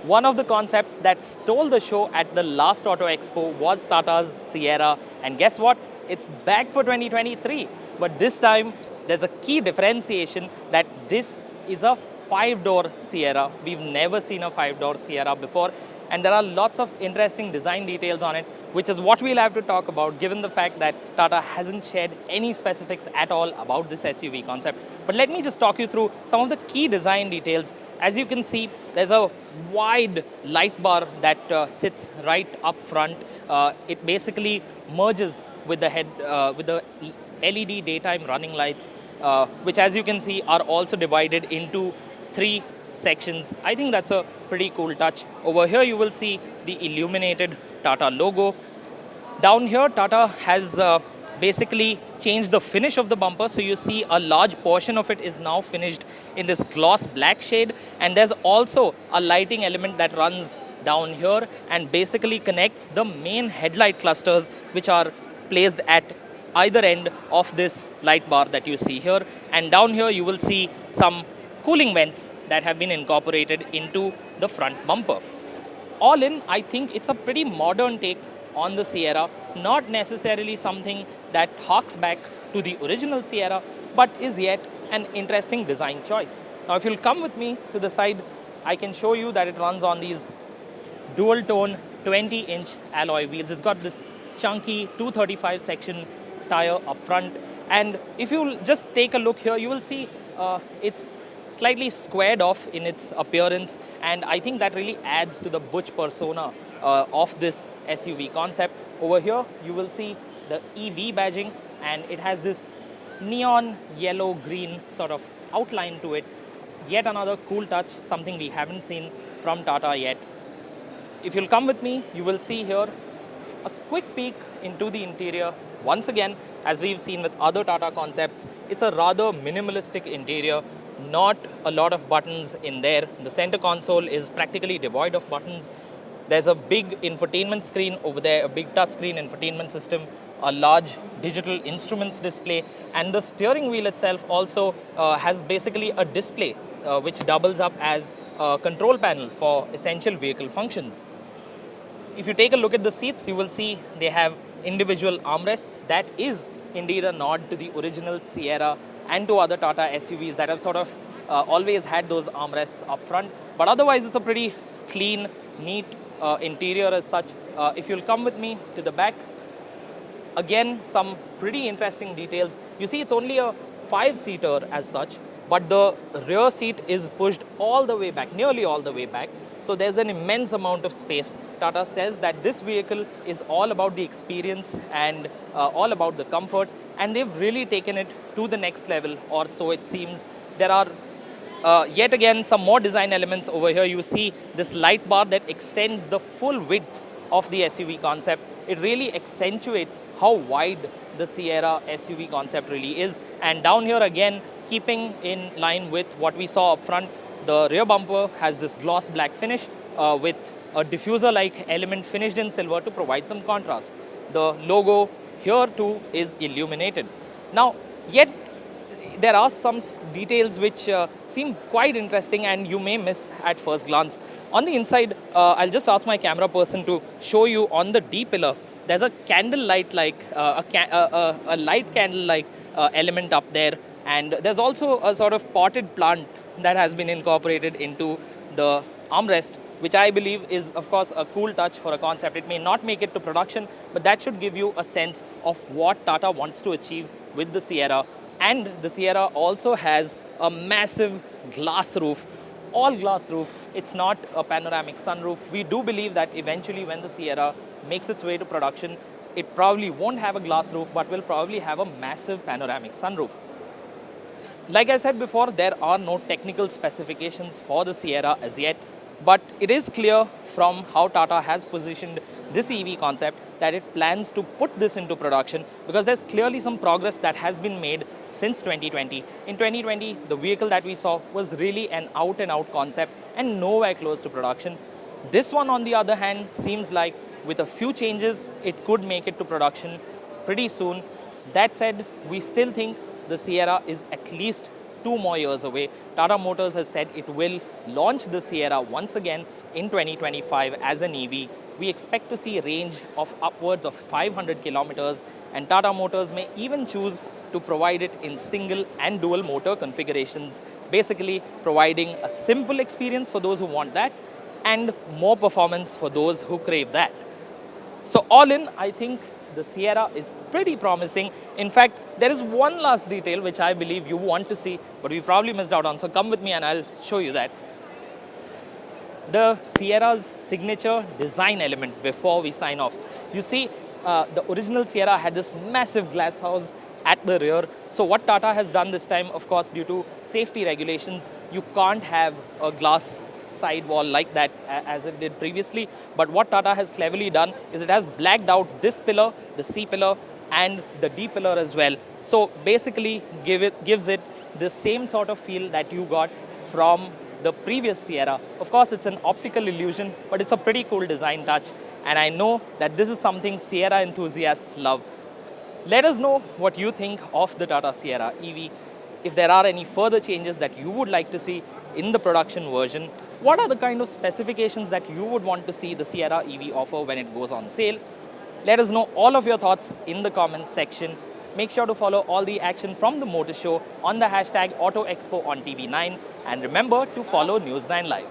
One of the concepts that stole the show at the last Auto Expo was Tata's Sierra. And guess what? It's back for 2023. But this time, there's a key differentiation that this is a five-door Sierra. We've never seen a five-door Sierra before. And there are lots of interesting design details on it, which is what we'll have to talk about given the fact that Tata hasn't shared any specifics at all about this SUV concept. But let me just talk you through some of the key design details. As you can see, there's a wide light bar that sits right up front. It basically merges with the with the LED daytime running lights, which as you can see are also divided into three sections. I think that's a pretty cool touch. Over here you will see the illuminated Tata logo. Down here Tata has basically changed the finish of the bumper, so you see a large portion of it is now finished in this gloss black shade, and there's also a lighting element that runs down here and basically connects the main headlight clusters which are placed at either end of this light bar that you see here. And down here you will see some cooling vents that have been incorporated into the front bumper. All in, I think it's a pretty modern take on the Sierra, not necessarily something that harks back to the original Sierra, but is yet an interesting design choice. Now, if you'll come with me to the side, I can show you that it runs on these dual tone 20-inch alloy wheels. It's got this chunky 235 section tire up front. And if you just take a look here, you will see it's slightly squared off in its appearance, and I think that really adds to the butch persona of this SUV concept. Over here you will see the EV badging, and it has this neon yellow green sort of outline to it. Yet another cool touch, something we haven't seen from Tata yet. If you'll come with me, you will see here a quick peek into the interior. Once again, as we've seen with other Tata concepts, it's a rather minimalistic interior. Not a lot of buttons in there. The center console is practically devoid of buttons. There's a big infotainment screen over there, a big touchscreen infotainment system, a large digital instruments display, and the steering wheel itself also has basically a display which doubles up as a control panel for essential vehicle functions. If you take a look at the seats, you will see they have individual armrests. That is indeed a nod to the original Sierra and to other Tata SUVs that have sort of always had those armrests up front. But otherwise, it's a pretty clean, neat interior as such. If you'll come with me to the back, again, some pretty interesting details. You see, it's only a 5-seater as such, but the rear seat is pushed all the way back, nearly all the way back. So there's an immense amount of space. Tata says that this vehicle is all about the experience and all about the comfort, and they've really taken it to the next level, or so it seems. There are yet again some more design elements over here. You see this light bar that extends the full width of the SUV concept. It really accentuates how wide the Sierra SUV concept really is. And down here again, keeping in line with what we saw up front, the rear bumper has this gloss black finish with a diffuser-like element finished in silver to provide some contrast. The logo here too is illuminated. Now, yet there are some details which seem quite interesting and you may miss at first glance. On the inside, I'll just ask my camera person to show you on the D pillar. There's a candlelight like a light candle like element up there, and there's also a sort of potted plant that has been incorporated into the armrest, which I believe is, of course, a cool touch for a concept. It may not make it to production, but that should give you a sense of what Tata wants to achieve with the Sierra. And the Sierra also has a massive glass roof, all glass roof. It's not a panoramic sunroof. We do believe that eventually when the Sierra makes its way to production, it probably won't have a glass roof, but will probably have a massive panoramic sunroof. Like I said before, there are no technical specifications for the Sierra as yet, but it is clear from how Tata has positioned this EV concept that it plans to put this into production, because there's clearly some progress that has been made since 2020. In 2020, the vehicle that we saw was really an out-and-out concept and nowhere close to production. This one, on the other hand, seems like with a few changes, it could make it to production pretty soon. That said, we still think the Sierra is at least 2 more years away. Tata Motors has said it will launch the Sierra once again in 2025 as an EV. We expect to see a range of upwards of 500 kilometers, and Tata Motors may even choose to provide it in single and dual motor configurations, basically providing a simple experience for those who want that and more performance for those who crave that. So all in, I think the Sierra is pretty promising. In fact, there is one last detail which I believe you want to see, but we probably missed out on. So come with me and I'll show you that. The Sierra's signature design element before we sign off. You see, the original Sierra had this massive glass house at the rear. So what Tata has done this time, of course, due to safety regulations, you can't have a glass sidewall like that as it did previously. But what Tata has cleverly done is it has blacked out this pillar, the C pillar, and the D pillar as well. So basically gives it the same sort of feel that you got from the previous Sierra. Of course, it's an optical illusion, but it's a pretty cool design touch. And I know that this is something Sierra enthusiasts love. Let us know what you think of the Tata Sierra EV. If there are any further changes that you would like to see in the production version, what are the kind of specifications that you would want to see the Sierra EV offer when it goes on sale? Let us know all of your thoughts in the comments section. Make sure to follow all the action from the Motor Show on the hashtag Auto Expo on TV9. And remember to follow News9 Live.